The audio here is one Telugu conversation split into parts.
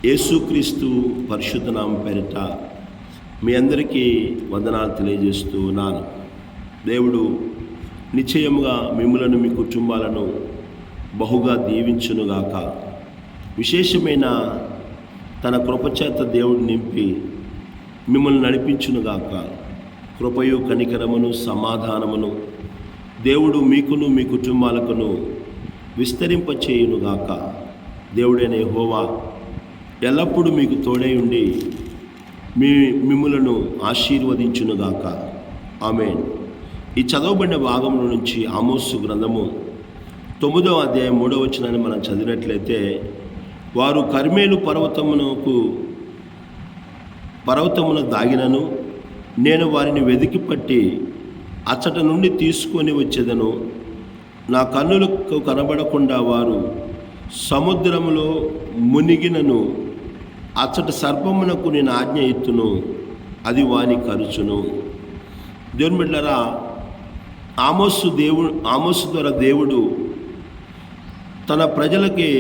యేసుక్రీస్తు పరిశుద్ధ నామం పేరిట మీ అందరికీ వందనాలు తెలియజేస్తూ ఉన్నాను. దేవుడు నిశ్చయముగా మిమ్ములను మీ కుటుంబాలను బహుగా దీవించునుగాక. విశేషమైన తన కృపచేత దేవుడు నింపి మిమ్మల్ని నడిపించునుగాక. కృపయు కనికరమును సమాధానమును దేవుడు మీకును మీ కుటుంబాలకును విస్తరింపచేయునుగాక. దేవుడైన యెహోవా ఎల్లప్పుడూ మీకు తోడై ఉండి మిమ్ములను ఆశీర్వదించునుగాక. ఆమేన్. ఈ చదవబడిన భాగంలో నుంచి ఆమోసు గ్రంథము 9వ అధ్యాయం 3వ వచనాన్ని మనం చదివినట్లయితే, వారు కర్మేలు పర్వతమున దాగినను నేను వారిని వెదికి పట్టి అచ్చట నుండి తీసుకొని వచ్చేదను. నా కన్నులకు కనబడకుండా వారు సముద్రములో మునిగినను అచ్చట సర్పమునకు నేను ఆజ్ఞ ఇత్తును, అది వాని కరుచును. దేవుని బిడ్డలారా, ఆమోసు ద్వారా దేవుడు తన ప్రజలకి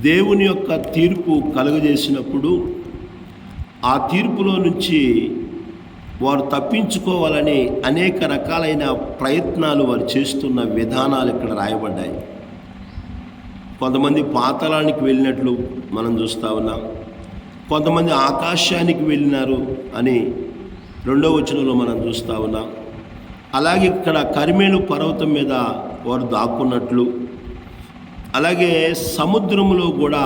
దేవుని యొక్క తీర్పు కలుగజేసినప్పుడు ఆ తీర్పులో నుంచి వారు తప్పించుకోవాలని అనేక రకాలైన ప్రయత్నాలు వారు చేస్తున్న విధానాలు ఇక్కడ రాయబడ్డాయి. కొంతమంది పాతాళానికి వెళ్ళినట్లు మనం చూస్తూ ఉన్నాం. కొంతమంది ఆకాశానికి వెళ్ళినారు అని 2వ వచనంలో మనం చూస్తూ ఉన్నాం. అలాగే ఇక్కడ కర్మేలు పర్వతం మీద వారు దాక్కున్నట్లు, అలాగే సముద్రములో కూడా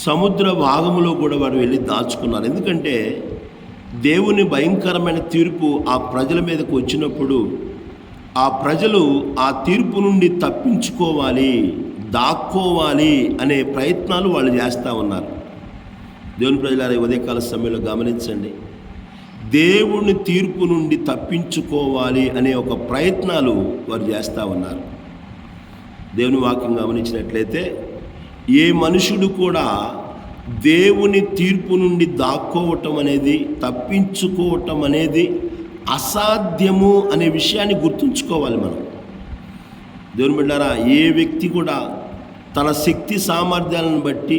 సముద్ర భాగంలో కూడా వారు వెళ్ళి దాచుకున్నారు. ఎందుకంటే దేవుని భయంకరమైన తీర్పు ఆ ప్రజల మీదకు వచ్చినప్పుడు ఆ ప్రజలు ఆ తీర్పు నుండి తప్పించుకోవాలి, దాక్కోవాలి అనే ప్రయత్నాలు వాళ్ళు చేస్తూ ఉన్నారు. దేవుని ప్రజలారా, ఉదయకాల సమయంలో గమనించండి. దేవుని తీర్పు నుండి తప్పించుకోవాలి అనే ఒక ప్రయత్నాలు వారు చేస్తూ ఉన్నారు. దేవుని వాక్యం గమనించినట్లయితే, ఏ మనుషుడు కూడా దేవుని తీర్పు నుండి దాక్కోవటం అనేది, తప్పించుకోవటం అనేది అసాధ్యము అనే విషయాన్ని గుర్తుంచుకోవాలి మనం. దేవుని బిడ్డారా, ఏ వ్యక్తి కూడా తన శక్తి సామర్థ్యాలను బట్టి,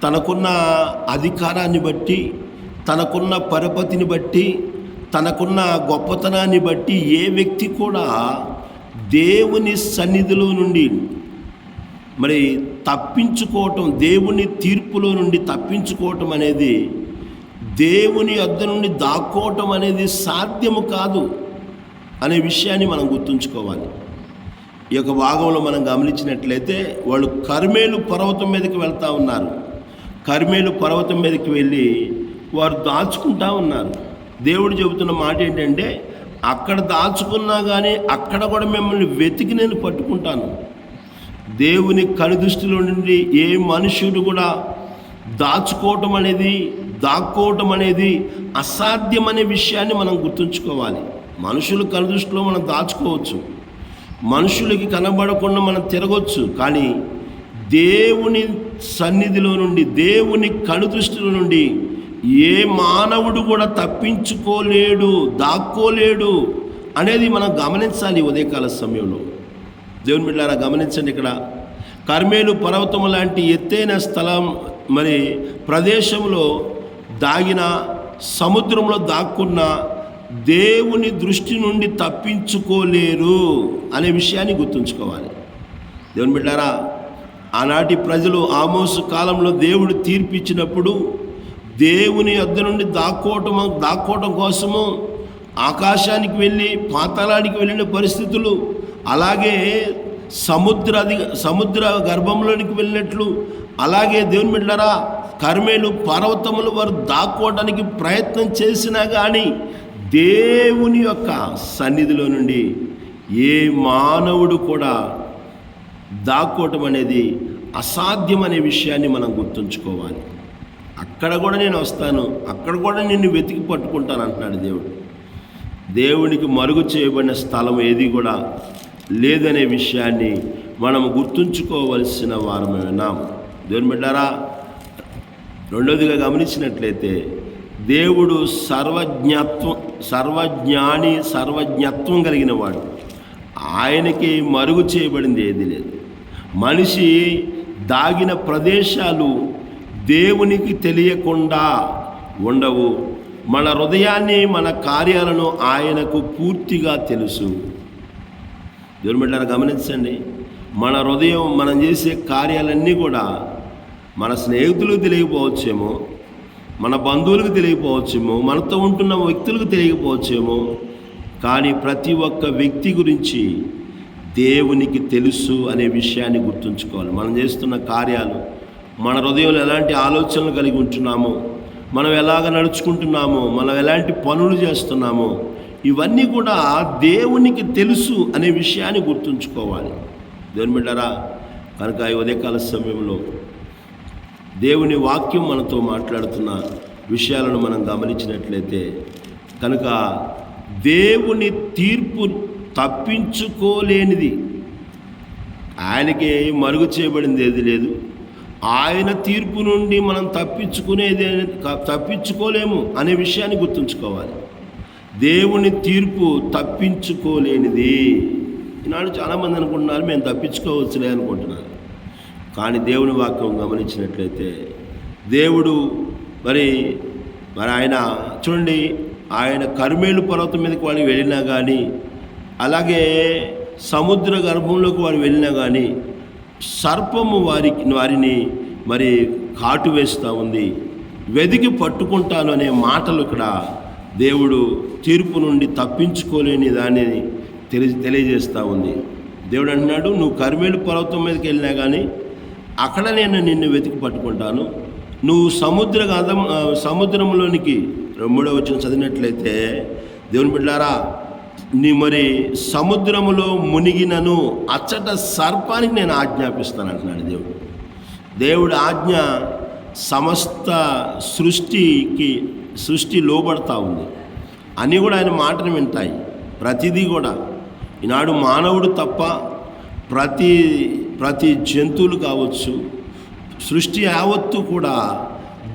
తనకున్న అధికారాన్ని బట్టి, తనకున్న పరపతిని బట్టి, తనకున్న గొప్పతనాన్ని బట్టి ఏ వ్యక్తి కూడా దేవుని సన్నిధిలో నుండి మరి తప్పించుకోవటం, దేవుని తీర్పులో నుండి తప్పించుకోవటం అనేది, దేవుని యొద్ద నుండి దాక్కోవటం అనేది సాధ్యము కాదు అనే విషయాన్ని మనం గుర్తుంచుకోవాలి. ఈ యొక్క భాగంలో మనం గమనించినట్లయితే, వాళ్ళు కర్మేలు పర్వతం మీదకి వెళ్తూ ఉన్నారు. కర్మేలు పర్వతం మీదకి వెళ్ళి వారు దాచుకుంటూ ఉన్నారు. దేవుడు చెబుతున్న మాట ఏంటంటే, అక్కడ దాచుకున్నా కానీ అక్కడ కూడా మిమ్మల్ని వెతికి నేను పట్టుకుంటాను. దేవుని కనుదృష్టిలో నుండి ఏ మనుషుడు కూడా దాచుకోవటం అనేది, దాక్కోవటం అనేది అసాధ్యమనే విషయాన్ని మనం గుర్తుంచుకోవాలి. మనుషుల కనుదృష్టిలో మనం దాచుకోవచ్చు, మనుషులకి కనబడకుండా మనం తిరగవచ్చు, కానీ దేవుని సన్నిధిలో నుండి, దేవుని కనుదృష్టిలో నుండి ఏ మానవుడు కూడా తప్పించుకోలేడు, దాక్కోలేడు అనేది మనం గమనించాలి ఉదయకాల సమయంలో. దేవుని బిడ్డలారా, గమనించండి. ఇక్కడ కర్మేలు పర్వతం లాంటి ఎత్తైన స్థలం, మరి ప్రదేశంలో దాగిన, సముద్రంలో దాక్కున్న దేవుని దృష్టి నుండి తప్పించుకోలేరు అనే విషయాన్ని గుర్తుంచుకోవాలి. దేవుని బిడ్డలారా, ఆనాటి ప్రజలు ఆమోసు కాలంలో దేవుడు తీర్పిచ్చినప్పుడు దేవుని యొద్ద నుండి దాక్కోవటం కోసము ఆకాశానికి వెళ్ళి పాతాళానికి వెళ్ళిన పరిస్థితులు, అలాగే సముద్ర గర్భంలోనికి వెళ్ళినట్లు, అలాగే దేవుని బిడ్డలారా, కర్మేలు పర్వతములు వారు దాక్కోవడానికి ప్రయత్నం చేసినా కానీ దేవుని యొక్క సన్నిధిలో నుండి ఏ మానవుడు కూడా దాక్కోవటం అనేది అసాధ్యం అనే విషయాన్ని మనం గుర్తుంచుకోవాలి. అక్కడ కూడా నేను వస్తాను, అక్కడ కూడా నిన్ను వెతికి పట్టుకుంటాను అంటున్నాడు దేవుడు. దేవునికి మరుగు చేయబడిన స్థలం ఏది కూడా లేదనే విషయాన్ని మనం గుర్తుంచుకోవలసిన వారమే ఉన్నాము. దేవుని బిడ్డారా, రెండోదిగా గమనించినట్లయితే, దేవుడు సర్వజ్ఞత్వం కలిగిన వాడు. ఆయనకి మరుగు చేయబడింది ఏది లేదు. మనిషి దాగిన ప్రదేశాలు దేవునికి తెలియకుండా ఉండవు. మన హృదయాన్ని, మన కార్యాలను ఆయనకు పూర్తిగా తెలుసు. దేవుని బిడ్డలారా గమనించండి, మన హృదయం, మనం చేసే కార్యాలన్నీ కూడా మన స్నేహితులకు తెలియకపోవచ్చేమో, మన బంధువులకు తెలియకపోవచ్చేమో, మనతో ఉంటున్న వ్యక్తులకు తెలియకపోవచ్చేమో, కానీ ప్రతి ఒక్క వ్యక్తి గురించి దేవునికి తెలుసు అనే విషయాన్ని గుర్తుంచుకోవాలి. మనం చేస్తున్న కార్యాలు, మన హృదయంలో ఎలాంటి ఆలోచనలు కలిగి ఉంటున్నామో, మనం ఎలాగ నడుచుకుంటున్నామో, మనం ఎలాంటి పనులు చేస్తున్నామో, ఇవన్నీ కూడా దేవునికి తెలుసు అనే విషయాన్ని గుర్తుంచుకోవాలి. దేవుని బిడ్డలారా, కనుక ఈ ఉదయకాల సమయంలో దేవుని వాక్యం మనతో మాట్లాడుతున్న విషయాలను మనం గమనించినట్లయితే, కనుక దేవుని తీర్పు తప్పించుకోలేనిది, ఆయనకి మరుగు చేయబడింది ఏది లేదు. ఆయన తీర్పు నుండి మనం తప్పించుకోలేము అనే విషయాన్ని గుర్తుంచుకోవాలి. దేవుని తీర్పు తప్పించుకోలేనిది. ఈనాడు చాలామంది అనుకుంటున్నారు మేము తప్పించుకోవచ్చులే అనుకుంటున్నారు. కానీ దేవుని వాక్యం గమనించినట్లయితే దేవుడు మరి ఆయన చూడండి, ఆయన కర్మేలు పర్వతం మీదకి వాళ్ళు వెళ్ళినా కానీ, అలాగే సముద్ర గర్భంలోకి వారు వెళ్ళినా కానీ సర్పము వారిని మరి కాటు వేస్తూ ఉంది. వెదికి పట్టుకుంటాను అనే మాటలు ఇక్కడ దేవుడు తీర్పు నుండి తప్పించుకోలేని దానిని తెలియజేస్తూ ఉంది. దేవుడు అంటున్నాడు, నువ్వు కర్మేలు పర్వతం మీదకి వెళ్ళినా కానీ అక్కడ నేను నిన్ను వెతికి పట్టుకుంటాను. నువ్వు సముద్రంలోనికి 3వ వచనం చదివినట్లయితే, దేవుని బిడ్డలారా, నీ మరి సముద్రములో మునిగినను అచ్చట సర్పానికి నేను ఆజ్ఞాపిస్తాను అంటున్నాడు దేవుడు. దేవుడి ఆజ్ఞ సమస్త సృష్టి లోబడతా ఉంది. అన్నీ కూడా ఆయన మాటను వింటాయి. ప్రతిదీ కూడా ఈనాడు మానవుడు తప్ప ప్రతి జంతువులు కావచ్చు, సృష్టి యావత్తు కూడా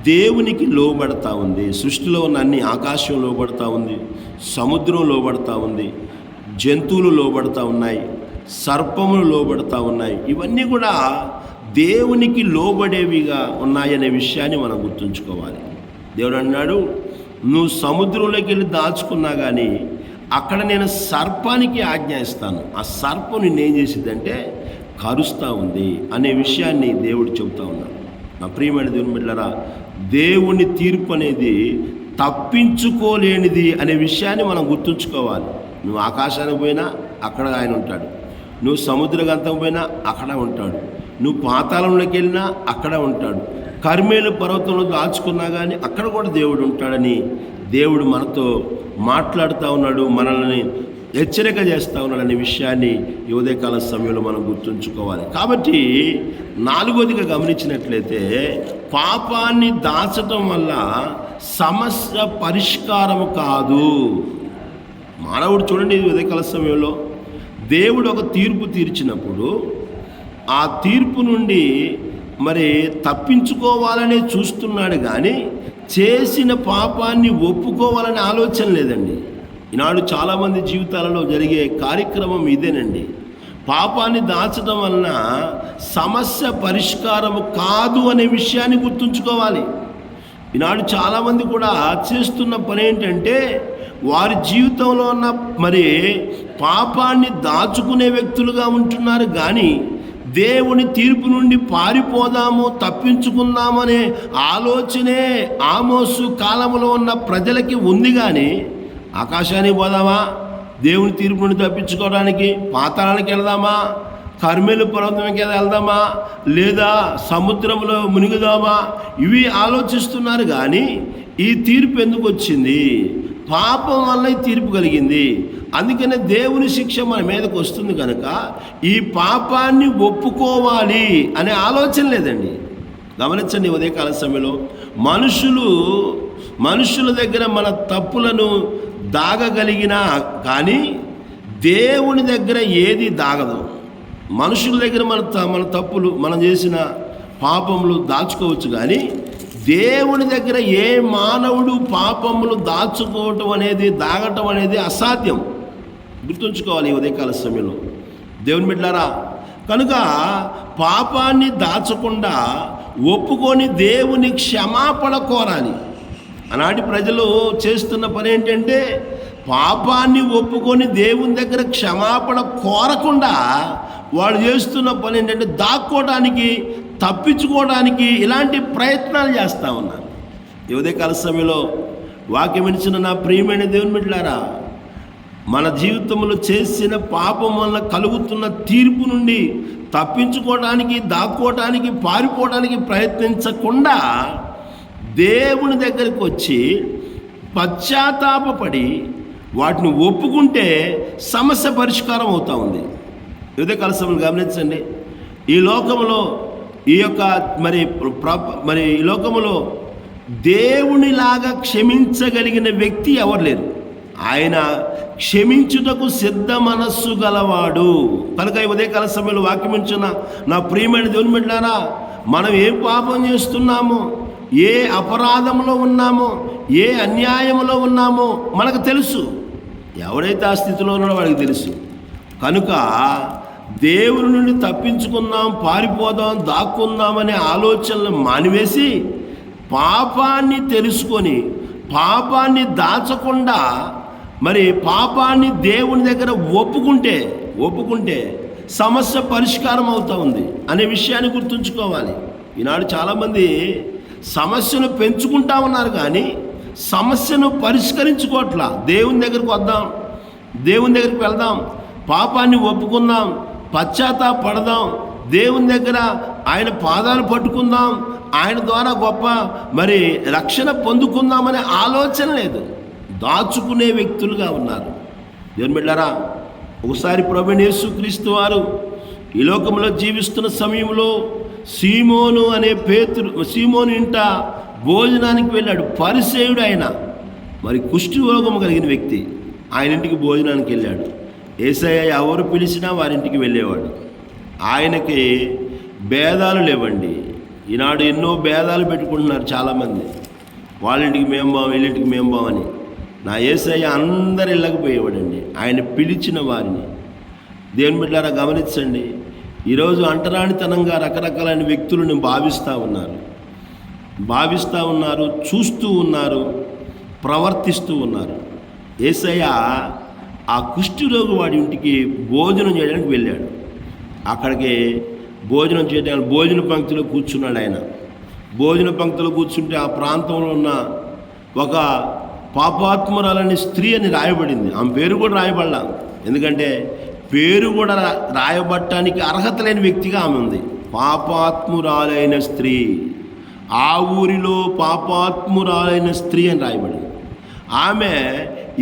దేవునికి లోబడతా ఉంది. సృష్టిలో ఉన్న అన్ని, ఆకాశం లోబడతా ఉంది, సముద్రం లోబడతా ఉంది, జంతువులు లోబడతా ఉన్నాయి, సర్పములు లోబడతా ఉన్నాయి. ఇవన్నీ కూడా దేవునికి లోబడేవిగా ఉన్నాయనే విషయాన్ని మనం గుర్తుంచుకోవాలి. దేవుడు అన్నాడు, నువ్వు సముద్రంలోకి వెళ్ళి దాచుకున్నా కానీ అక్కడ నేను సర్పానికి ఆజ్ఞ ఇస్తాను. ఆ సర్పం నిన్నేం చేసిందంటే కరుస్తూ ఉంది అనే విషయాన్ని దేవుడు చెబుతా ఉన్నాడు. నా ప్రియమైన దేవుని బిడ్డలారా, దేవుని తీర్పు అనేది తప్పించుకోలేనిది అనే విషయాన్ని మనం గుర్తుంచుకోవాలి. నువ్వు ఆకాశానికి పోయినా అక్కడ ఆయన ఉంటాడు, నువ్వు సముద్ర గంతం పోయినా అక్కడ ఉంటాడు, నువ్వు పాతాళంలోకి వెళ్ళినా అక్కడ ఉంటాడు, కర్మేలు పర్వతంలో దాచుకున్నా కానీ అక్కడ కూడా దేవుడు ఉంటాడని దేవుడు మనతో మాట్లాడుతూ ఉన్నాడు, మనల్ని హెచ్చరిక చేస్తూ ఉన్నాడు అనే విషయాన్ని ఈ ఉదయకాల సమయంలో మనం గుర్తుంచుకోవాలి. కాబట్టి 4వదిగా గమనించినట్లయితే, పాపాన్ని దాచటం వల్ల సమస్య పరిష్కారము కాదు. మానవుడు చూడండి, ఈ ఉదయకాల సమయంలో దేవుడు ఒక తీర్పు తీర్చినప్పుడు ఆ తీర్పు నుండి మరి తప్పించుకోవాలనే చూస్తున్నాడు, కానీ చేసిన పాపాన్ని ఒప్పుకోవాలనే ఆలోచన లేదండి. ఈనాడు చాలామంది జీవితాలలో జరిగే కార్యక్రమం ఇదేనండి. పాపాన్ని దాచడం వలన సమస్య పరిష్కారము కాదు అనే విషయాన్ని గుర్తుంచుకోవాలి. ఈనాడు చాలామంది కూడా చేస్తున్న పని ఏంటంటే, వారి జీవితంలో ఉన్న మరి పాపాన్ని దాచుకునే వ్యక్తులుగా ఉంటున్నారు, కానీ దేవుని తీర్పు నుండి పారిపోదాము, తప్పించుకుందాము అనే ఆలోచనే ఆమోసు కాలంలో ఉన్న ప్రజలకి ఉంది. కానీ ఆకాశానికి పోదామా, దేవుని తీర్పు నుండి తప్పించుకోవడానికి పాతాళానికి వెళ్దామా, కర్మేలు పర్వతంకి వెళ్దామా, లేదా సముద్రంలో మునిగుదామా, ఇవి ఆలోచిస్తున్నారు. కానీ ఈ తీర్పు ఎందుకు వచ్చింది? పాపం వల్ల ఈ తీర్పు కలిగింది. అందుకనే దేవుని శిక్ష మన మీదకి వస్తుంది కనుక ఈ పాపాన్ని ఒప్పుకోవాలి అనే ఆలోచన లేదండి. గమనించండి, ఉదయకాల సమయంలో మనుషుల దగ్గర మన తప్పులను దాగగలిగినా కానీ దేవుని దగ్గర ఏది దాగదు. మనుషుల దగ్గర మన తప్పులు, మనం చేసిన పాపములు దాచుకోవచ్చు, కానీ దేవుని దగ్గర ఏ మానవుడు పాపములు దాచుకోవటం అనేది, దాగటం అనేది అసాధ్యం. గుర్తుంచుకోవాలి ఈ ఉదయకాల సమయంలో దేవుని బిడ్డలారా. కనుక పాపాన్ని దాచకుండా ఒప్పుకొని దేవుని క్షమాపణ కోరాలి. ఆనాటి ప్రజలు చేస్తున్న పని ఏంటంటే పాపాన్ని ఒప్పుకొని దేవుని దగ్గర క్షమాపణ కోరకుండా వాళ్ళు చేస్తున్న పని ఏంటంటే దాక్కోవడానికి, తప్పించుకోవడానికి ఇలాంటి ప్రయత్నాలు చేస్తూ ఉన్నారు. ఈ ఉదయకాల సమయంలో వాక్యం ఇచ్చిన నా ప్రియమైన దేవుని బిడ్డలారా, మన జీవితంలో చేసిన పాపం వల్ల కలుగుతున్న తీర్పు నుండి తప్పించుకోవడానికి, దాక్కోవడానికి, పారిపోవడానికి ప్రయత్నించకుండా దేవుని దగ్గరికి వచ్చి పశ్చాత్తాపపడి వాటిని ఒప్పుకుంటే సమస్య పరిష్కారం అవుతూ ఉంది. ఉదయకాల సమయంలో గమనించండి, ఈ లోకంలో ఈ లోకంలో దేవునిలాగా క్షమించగలిగిన వ్యక్తి ఎవరు లేరు. ఆయన క్షమించుటకు సిద్ధ మనస్సు గలవాడు. కనుక ఈ ఉదయకాల సమయంలో వాక్యమించిన నా ప్రియమైన దేవుని బిడ్డలారా, మనం ఏ పాపం చేస్తున్నామో, ఏ అపరాధంలో ఉన్నామో, ఏ అన్యాయంలో ఉన్నామో మనకు తెలుసు. ఎవడైతే ఆ స్థితిలో ఉన్నాడో వాడికి తెలుసు. కనుక దేవుని నుండి తప్పించుకుందాం, పారిపోదాం, దాక్కుందామనే ఆలోచనలు మానివేసి పాపాన్ని తెలుసుకొని పాపాన్ని దాచకుండా పాపాన్ని దేవుని దగ్గర ఒప్పుకుంటే సమస్య పరిష్కారం అవుతూ ఉంది అనే విషయాన్ని గుర్తుంచుకోవాలి. ఈనాడు చాలామంది సమస్యను పెంచుకుంటా ఉన్నారు కానీ సమస్యను పరిష్కరించుకోవట్లా. దేవుని దగ్గరికి వద్దాం, దేవుని దగ్గరికి వెళ్దాం, పాపాన్ని ఒప్పుకుందాం, పశ్చాత్తాపడదాం, దేవుని దగ్గర ఆయన పాదాలు పట్టుకుందాం, ఆయన ద్వారా గొప్ప రక్షణ పొందుకుందామనే ఆలోచన లేదు. దాచుకునే వ్యక్తులుగా ఉన్నారు. దేవుని బిడ్డలారా, ఒకసారి ప్రభువైన యేసుక్రీస్తు వారు ఈ లోకంలో జీవిస్తున్న సమయంలో సీమోను ఇంట భోజనానికి వెళ్ళాడు. పరిసేయుడు ఆయన, కుష్టి రోగం కలిగిన వ్యక్తి. ఆయన ఇంటికి భోజనానికి వెళ్ళాడు. యేసయ్య ఎవరు పిలిచినా వారింటికి వెళ్ళేవాడు. ఆయనకి భేదాలు లేవండి. ఈనాడు ఎన్నో భేదాలు పెట్టుకుంటున్నారు చాలామంది. వాళ్ళింటికి మేము బాం, వీళ్ళింటికి మేము బామని. నా యేసయ్య అందరు ఇళ్ళకపోయేవాడండి, ఆయన పిలిచిన వారిని. దేవుని బిడ్డలారా గమనించండి, ఈరోజు అంటరానితనంగా రకరకాలైన వ్యక్తులను భావిస్తూ ఉన్నారు, చూస్తూ ఉన్నారు, ప్రవర్తిస్తూ ఉన్నారు. యేసయ్య ఆ కుష్ఠరోగి వాడి ఇంటికి భోజనం చేయడానికి వెళ్ళాడు. అక్కడికి భోజనం చేయడానికి భోజన పంక్తిలో కూర్చున్నాడు. ఆయన భోజన పంక్తిలో కూర్చుంటే ఆ ప్రాంతంలో ఉన్న ఒక పాపాత్మురాలని స్త్రీ అని రాయబడింది. ఆమె పేరు కూడా రాయబడలా, ఎందుకంటే పేరు కూడా రాయబడటానికి అర్హత లేని వ్యక్తిగా ఆమె ఉంది. పాపాత్మురాలైన స్త్రీ, ఆ ఊరిలో పాపాత్మురాలైన స్త్రీ అని రాయబడింది. ఆమె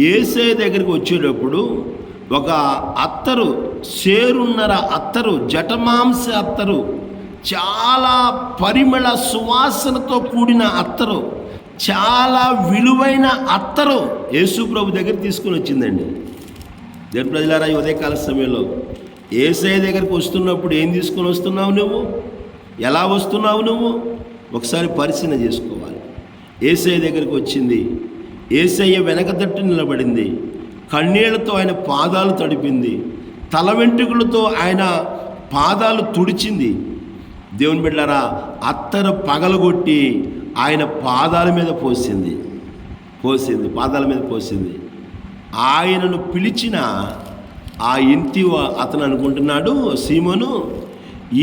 యేసయ్య దగ్గరికి వచ్చేటప్పుడు ఒక అత్తరు, సేరున్నర అత్తరు, జటమాంస అత్తరు, చాలా పరిమళ సువాసనతో కూడిన అత్తరు, చాలా విలువైన అత్తరు యేసు ప్రభు దగ్గర తీసుకుని వచ్చిందండి. దేవుని ప్రజలారా, ఈ ఉదయకాల సమయంలో యేసయ్య దగ్గరికి వస్తున్నప్పుడు ఏం తీసుకొని వస్తున్నావు నువ్వు? ఎలా వస్తున్నావు నువ్వు? ఒకసారి పరిశీలన చేసుకోవాలి. యేసయ్య దగ్గరికి వచ్చింది, యేసయ్య వెనక తట్టు నిలబడింది, కన్నీళ్లతో ఆయన పాదాలు తడిపింది, తల వెంట్రుకలతో ఆయన పాదాలు తుడిచింది. దేవుని బిడ్డలారా, అత్తరు పగలగొట్టి ఆయన పాదాల మీద పోసింది, పాదాల మీద పోసింది. ఆయనను పిలిచిన ఆ ఇంటి అతను అనుకుంటున్నాడు, సీమోను,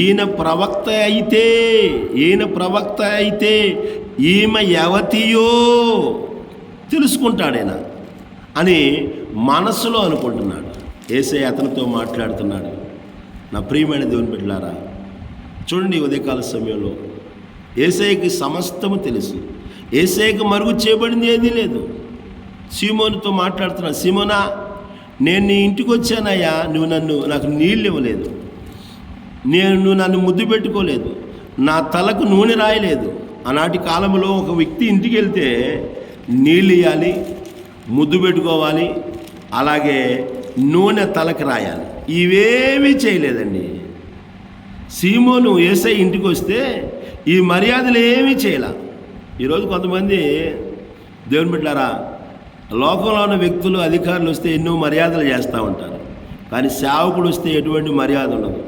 ఈయన ప్రవక్త అయితే ఈమె యవతియో తెలుసుకుంటాడైనా అని మనసులో అనుకుంటున్నాడు. యేసయ్య అతనితో మాట్లాడుతున్నాడు. నా ప్రియమైన దేవుని బిడ్డలారా, చూడండి, ఉదయకాల సమయంలో యేసయ్యకి సమస్తము తెలుసు. యేసయ్యకి మరుగు చేయబడింది ఏదీ లేదు. సీమోనుతో మాట్లాడుతున్నాడు. సీమోనా, నేను నీ ఇంటికి వచ్చానయ్యా, నువ్వు నాకు నీళ్ళు ఇవ్వలేదు, నువ్వు నన్ను ముద్దు పెట్టుకోలేదు, నా తలకు నూనె రాయలేదు. ఆనాటి కాలంలో ఒక వ్యక్తి ఇంటికి వెళ్తే నీళ్ళు ఇవ్వాలి, ముద్దు పెట్టుకోవాలి, అలాగే నూనె తలకు రాయాలి. ఇవేమీ చేయలేదండి. సీమోను యేసయ్య ఇంటికి వస్తే ఈ మర్యాదలు ఏమీ చేయలే. ఈరోజు కొంతమంది దేవుని బిడ్డలారా, లోకంలో ఉన్న వ్యక్తులు, అధికారులు వస్తే ఎన్నో మర్యాదలు చేస్తూ ఉంటారు. కానీ సేవకుడు వస్తే ఎటువంటి మర్యాద ఉండదు,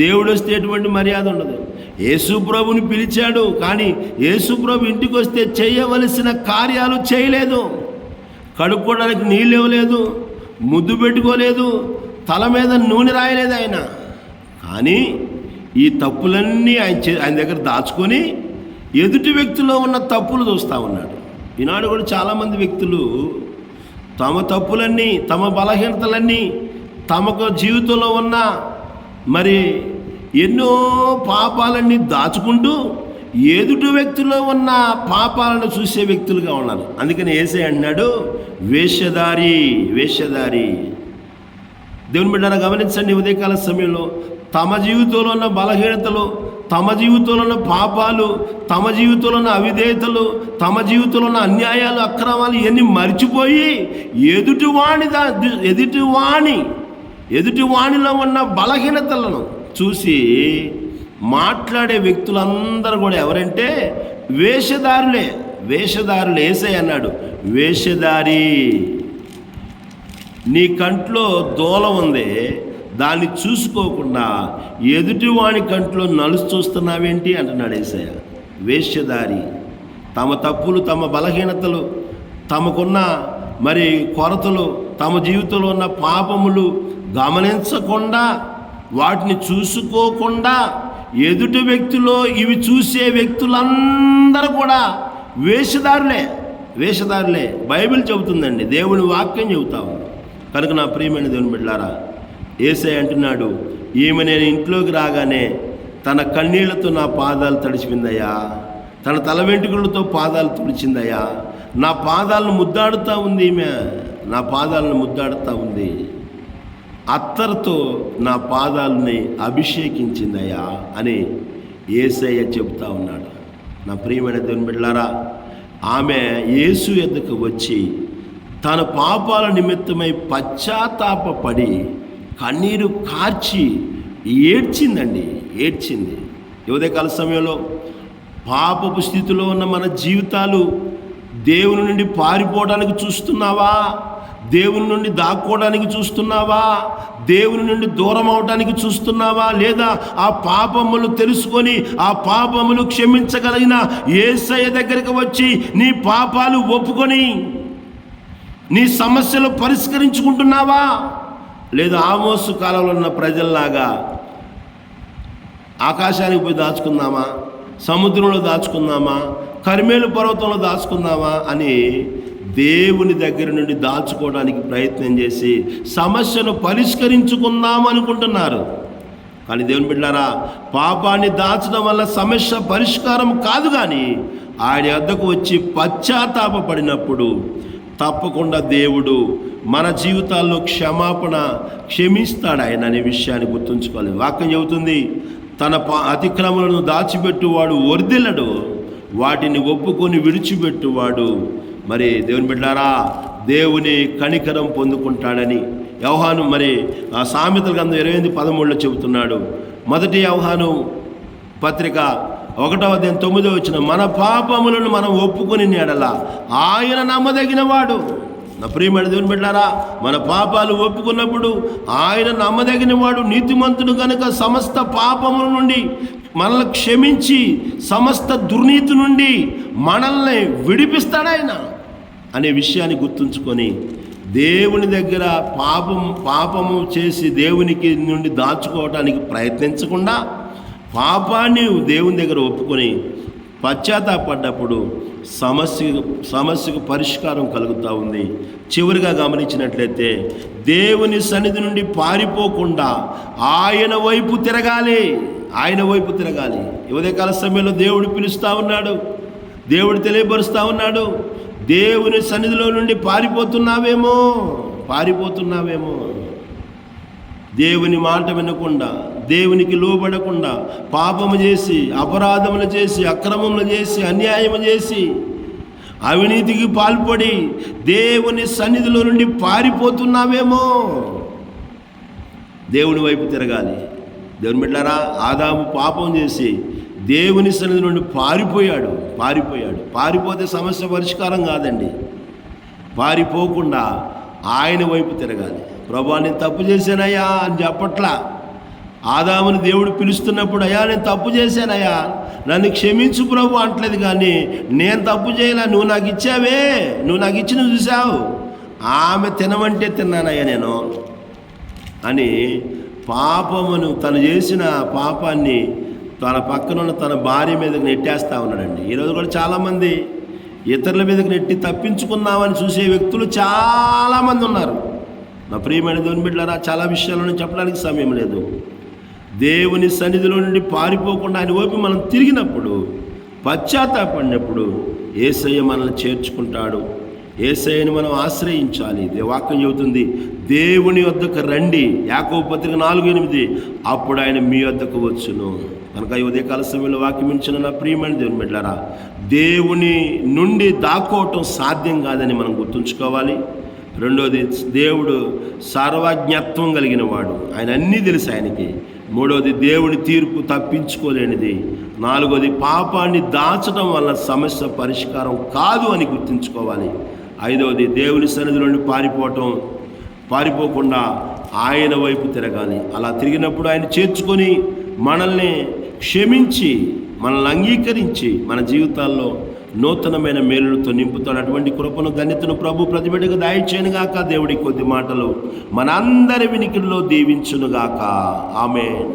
దేవుడు వస్తే ఎటువంటి మర్యాద ఉండదు. యేసుప్రభుని పిలిచాడు, కానీ యేసుప్రభు ఇంటికి వస్తే చేయవలసిన కార్యాలు చేయలేదు. కడుక్కోవడానికి నీళ్ళు ఇవ్వలేదు, ముద్దు పెట్టుకోలేదు, తల మీద నూనె రాయలేదు ఆయన. కానీ ఈ తప్పులన్నీ ఆయన దగ్గర దాచుకొని ఎదుటి వ్యక్తిలో ఉన్న తప్పులు చూస్తూ ఉన్నాడు. ఈనాడు కూడా చాలామంది వ్యక్తులు తమ తప్పులన్నీ, తమ బలహీనతలన్నీ, తమకు జీవితంలో ఉన్న మరి ఎన్నో పాపాలన్నీ దాచుకుంటూ ఎదుటి వ్యక్తిలో ఉన్న పాపాలను చూసే వ్యక్తులుగా ఉన్నారు. అందుకని యేసయ్య అన్నాడు, వేషధారి వేషధారి. దేవుని బిడ్డలారా గమనించండి, ఉదయకాల సమయంలో తమ జీవితంలో ఉన్న బలహీనతలు, తమ జీవితంలో ఉన్న పాపాలు, తమ జీవితంలో ఉన్న అవిధేయతలు, తమ జీవితంలో ఉన్న అన్యాయాలు, అక్రమాలు ఇవన్నీ మర్చిపోయి ఎదుటివాణిలో ఉన్న బలహీనతలను చూసి మాట్లాడే వ్యక్తులందరూ కూడా ఎవరంటే వేషధారులే. యేసయ్య అన్నాడు, వేషధారి, నీ కంట్లో దూల ఉంది, దాన్ని చూసుకోకుండా ఎదుటివాణి కంట్లో నలుసు చూస్తున్నావేంటి అంటున్నాడు యేసయ్య. వేషధారి. తమ తప్పులు, తమ బలహీనతలు, తమకున్న మరి కొరతలు, తమ జీవితంలో ఉన్న పాపములు గమనించకుండా, వాటిని చూసుకోకుండా ఎదుటి వ్యక్తిలో ఇవి చూసే వ్యక్తులందరూ కూడా వేషధారులే. బైబిల్ చెబుతుందండి, దేవుని వాక్యం చెబుతాము. కనుక నా ప్రియమైన దేవుని బిడ్డలారా, యేసయ్య అంటున్నాడు, ఈమె నేను ఇంట్లోకి రాగానే తన కన్నీళ్లతో నా పాదాలు తడిచిపోయిందయ్యా, తన తల వెంట్రుకలతో పాదాలు తుడిచిందయ్యా, నా పాదాలను ముద్దాడుతూ ఉంది, ఈమె నా పాదాలను ముద్దాడుతూ ఉంది, అత్తరుతో నా పాదాలని అభిషేకించిందయ్యా అని యేసయ్య చెబుతా ఉన్నాడు. నా ప్రియమైన దేవుని బిడ్డలారా, ఆమె యేసు యొద్దకు వచ్చి తన పాపాల నిమిత్తమై పశ్చాత్తాపపడి కన్నీరు కార్చి ఏడ్చింది. ఉదయకాల సమయంలో పాపపు స్థితిలో ఉన్న మన జీవితాలు దేవుని నుండి పారిపోవడానికి చూస్తున్నావా? దేవుని నుండి దాక్కోవడానికి చూస్తున్నావా? దేవుని నుండి దూరం అవడానికి చూస్తున్నావా? లేదా ఆ పాపములు తెలుసుకొని ఆ పాపములు క్షమించగలిగిన యేసయ్య దగ్గరికి వచ్చి నీ పాపాలు ఒప్పుకొని నీ సమస్యలు పరిష్కరించుకుంటున్నావా? లేదా ఆమోసు కాలంలో ఉన్న ప్రజల్లాగా ఆకాశానికి పోయి దాచుకుందామా, సముద్రంలో దాచుకుందామా, కర్మేలు పర్వతంలో దాచుకుందామా అని దేవుని దగ్గర నుండి దాచుకోవడానికి ప్రయత్నం చేసి సమస్యను పరిష్కరించుకుందాం అనుకుంటున్నారు. కానీ దేవుని బిడ్డలారా, పాపాన్ని దాచడం వల్ల సమస్య పరిష్కారం కాదు. కానీ ఆయన వద్దకు వచ్చి పశ్చాత్తాపపడినప్పుడు తప్పకుండా దేవుడు మన జీవితాల్లో క్షమిస్తాడు ఆయన అనే విషయాన్ని గుర్తుంచుకోవాలి. వాక్యం చెబుతుంది, తన అతిక్రమలను దాచిపెట్టువాడు వర్ధిల్లడు, వాటిని ఒప్పుకొని విడిచిపెట్టువాడు మరి దేవుని బిడ్డారా దేవుని కనికరం పొందుకుంటాడని యోహాను మరి ఆ సామెతల గ్రంథం 28:13 చెబుతున్నాడు. మొదటి యోహాను పత్రిక 1:9 మన పాపములను మనం ఒప్పుకొని ఎడల ఆయన నమ్మదగిన వాడు. నా ప్రియమైన దేవుని బిడ్డారా, మన పాపాలు ఒప్పుకున్నప్పుడు ఆయన నమ్మదగిన వాడు, నీతిమంతుడు కనుక సమస్త పాపముల నుండి మనల్ని క్షమించి సమస్త దుర్నీతి నుండి మనల్ని విడిపిస్తాడాయన అనే విషయాన్ని గుర్తుంచుకొని దేవుని దగ్గర పాపము చేసి దేవునికి నుండి దాచుకోవడానికి ప్రయత్నించకుండా పాపాన్ని దేవుని దగ్గర ఒప్పుకొని పశ్చాత్తాపడ్డప్పుడు సమస్యకు పరిష్కారం కలుగుతూ ఉంది. చివరిగా గమనించినట్లయితే దేవుని సన్నిధి నుండి పారిపోకుండా ఆయన వైపు తిరగాలి. ఉదయకాల సమయంలో దేవుడు పిలుస్తూ ఉన్నాడు, దేవుడు తెలియపరుస్తూ ఉన్నాడు. దేవుని సన్నిధిలో నుండి పారిపోతున్నావేమో, దేవుని మాట వినకుండా, దేవునికి లోబడకుండా పాపము చేసి, అపరాధములు చేసి, అక్రమములు చేసి, అన్యాయము చేసి, అవినీతికి పాల్పడి దేవుని సన్నిధిలో నుండి పారిపోతున్నావేమో. దేవుని వైపు తిరగాలి. దేవుని బిడ్డలారా, ఆదాము పాపం చేసి దేవుని సన్నిధి నుండి పారిపోతే సమస్య పరిష్కారం కాదండి. పారిపోకుండా ఆయన వైపు తిరగాలి. ప్రభువా నేను తప్పు చేశానయ్యా అని చెప్పట్లా, ఆదాముని దేవుడు పిలుస్తున్నప్పుడు, అయ్యా నేను తప్పు చేశానయ్యా, నన్ను క్షమించు ప్రభు అంటలేదు, కానీ నేను తప్పు చేయలే, నువ్వు నాకు ఇచ్చావే, నువ్వు నాకు ఇచ్చిన చూసావు, ఆమె తినమంటే తిన్నానయ్యా నేను అని పాపమును, తను చేసిన పాపాన్ని తన పక్కనున్న తన భార్య మీదకి నెట్టేస్తూ ఉన్నాడండి. ఈరోజు కూడా చాలామంది ఇతరుల మీదకి నెట్టి తప్పించుకుందామని చూసే వ్యక్తులు చాలామంది ఉన్నారు. నా ప్రియమైన దేవుని బిడ్డలారా, చాలా విషయాలను చెప్పడానికి సమయం లేదు. దేవుని సన్నిధిలో నుండి పారిపోకుండా ఆయన వైపు మనం తిరిగినప్పుడు, పశ్చాత్తాపడినప్పుడు యేసయ్య మనల్ని చేర్చుకుంటాడు. యేసయ్యని మనం ఆశ్రయించాలి. వాక్యం చెబుతుంది, దేవుని వద్దకు రండి, యాకోబు పత్రిక 4:8, అప్పుడు ఆయన మీ వద్దకు వచ్చును. కనుక ఈ ఉదయకాల సమయంలో వాక్యం ఇచ్చిన నా ప్రియమైన దేవుని బిడ్డలారా, దేవుని నుండి దాక్కోవటం సాధ్యం కాదని మనం గుర్తుంచుకోవాలి. రెండోది, దేవుడు సర్వజ్ఞత్వం కలిగిన వాడు, ఆయన అన్నీ తెలుసు ఆయనకి. మూడోది, దేవుని తీర్పు తప్పించుకోలేనిది. నాలుగోది, పాపాన్ని దాచడం వల్ల సమస్య పరిష్కారం కాదు అని గుర్తుంచుకోవాలి. ఐదవది, దేవుని సన్నిధిలో నుండి పారిపోకుండా ఆయన వైపు తిరగాలి. అలా తిరిగినప్పుడు ఆయన చేర్చుకొని మనల్ని క్షమించి, మనల్ని అంగీకరించి మన జీవితాల్లో నూతనమైన మేలులతో నింపుతాడు. అటువంటి కృపను, ధన్యతను ప్రభు ప్రతి బిడ్డకు దయచేయనుగాక. దేవుడి కొద్ది మాటలు మనందరి వినికిడిలో దీవించునుగాక. ఆమేన్.